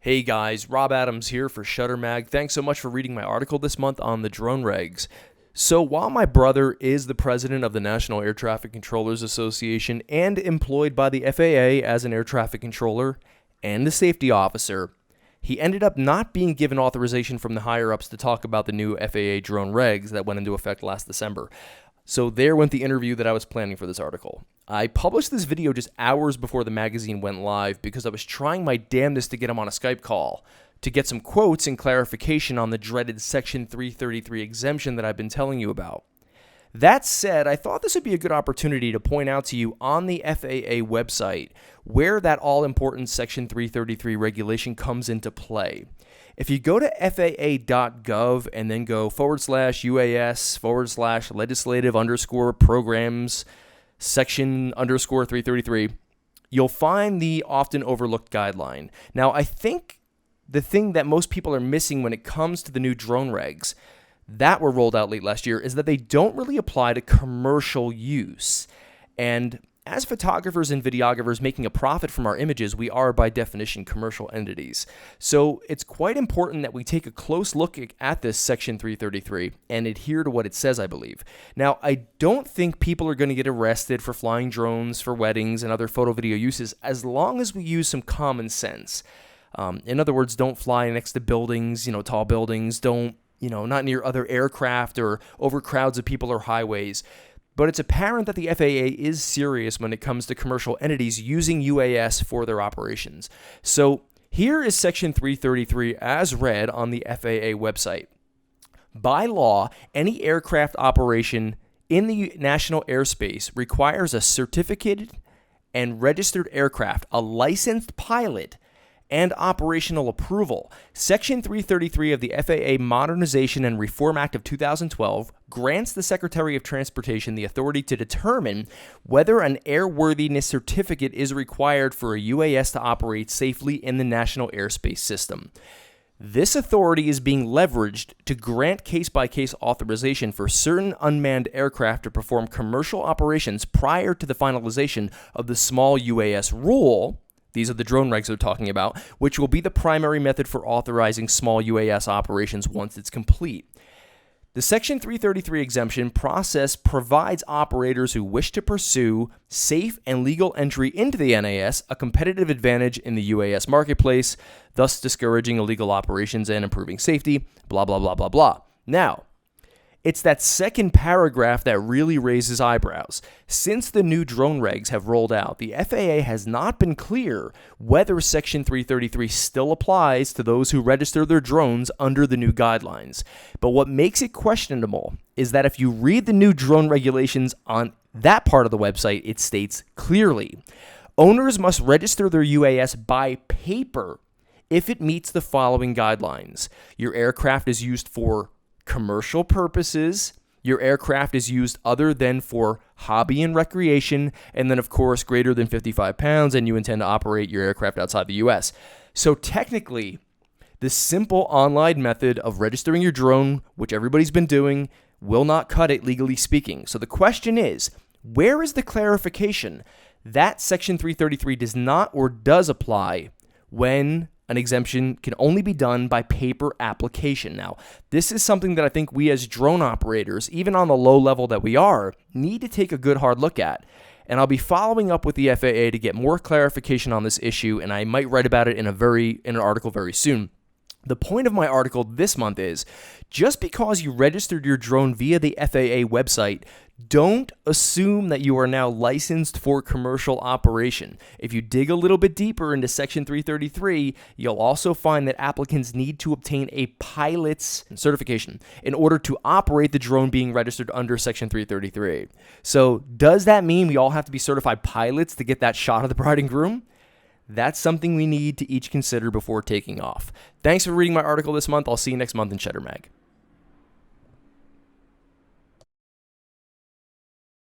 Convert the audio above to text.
Hey guys, Rob Adams here for Shutter Mag. Thanks so much for reading my article this month on the drone regs. So while my brother is the president of the National Air Traffic Controllers Association and employed by the FAA as an air traffic controller and a safety officer, he ended up not being given authorization from the higher-ups to talk about the new FAA drone regs that went into effect last December. So there went the interview that I was planning for this article. I published this video just hours before the magazine went live because I was trying my damnedest to get him on a Skype call to get some quotes and clarification on the dreaded Section 333 exemption that I've been telling you about. That said, I thought this would be a good opportunity to point out to you on the FAA website where that all-important Section 333 regulation comes into play. If you go to faa.gov and then go /UAS/legislative_programs section _333, you'll find the often overlooked guideline. Now, I think the thing that most people are missing when it comes to the new drone regs that were rolled out late last year is that they don't really apply to commercial use. And as photographers and videographers making a profit from our images, we are by definition commercial entities. So it's quite important that we take a close look at this Section 333 and adhere to what it says, I believe. Now, I don't think people are going to get arrested for flying drones for weddings and other photo video uses as long as we use some common sense. In other words, don't fly next to buildings, tall buildings, don't, not near other aircraft or over crowds of people or highways. But it's apparent that the FAA is serious when it comes to commercial entities using UAS for their operations. So here is Section 333 as read on the FAA website. By law, any aircraft operation in the national airspace requires a certificated and registered aircraft, a licensed pilot, and operational approval. Section 333 of the FAA Modernization and Reform Act of 2012 grants the Secretary of Transportation the authority to determine whether an airworthiness certificate is required for a UAS to operate safely in the national airspace system. This authority is being leveraged to grant case-by-case authorization for certain unmanned aircraft to perform commercial operations prior to the finalization of the small UAS rule. These are the drone regs we're talking about, which will be the primary method for authorizing small UAS operations once it's complete. The Section 333 exemption process provides operators who wish to pursue safe and legal entry into the NAS a competitive advantage in the UAS marketplace, thus discouraging illegal operations and improving safety, blah, blah, blah, blah, blah. Now, it's that second paragraph that really raises eyebrows. Since the new drone regs have rolled out, the FAA has not been clear whether Section 333 still applies to those who register their drones under the new guidelines. But what makes it questionable is that if you read the new drone regulations on that part of the website, it states clearly, owners must register their UAS by paper if it meets the following guidelines. Your aircraft is used for commercial purposes, your aircraft is used other than for hobby and recreation, and then, of course, greater than 55 pounds, and you intend to operate your aircraft outside the U.S. So technically, the simple online method of registering your drone, which everybody's been doing, will not cut it legally speaking. So the question is, where is the clarification that Section 333 does not or does apply when an exemption can only be done by paper application? Now, this is something that I think we as drone operators, even on the low level that we are, need to take a good hard look at. And I'll be following up with the FAA to get more clarification on this issue, and I might write about it in an article very soon. The point of my article this month is, just because you registered your drone via the FAA website, don't assume that you are now licensed for commercial operation. If you dig a little bit deeper into Section 333, you'll also find that applicants need to obtain a pilot's certification in order to operate the drone being registered under Section 333. So does that mean we all have to be certified pilots to get that shot of the bride and groom? That's something we need to each consider before taking off. Thanks for reading my article this month. I'll see you next month in Shutter Mag.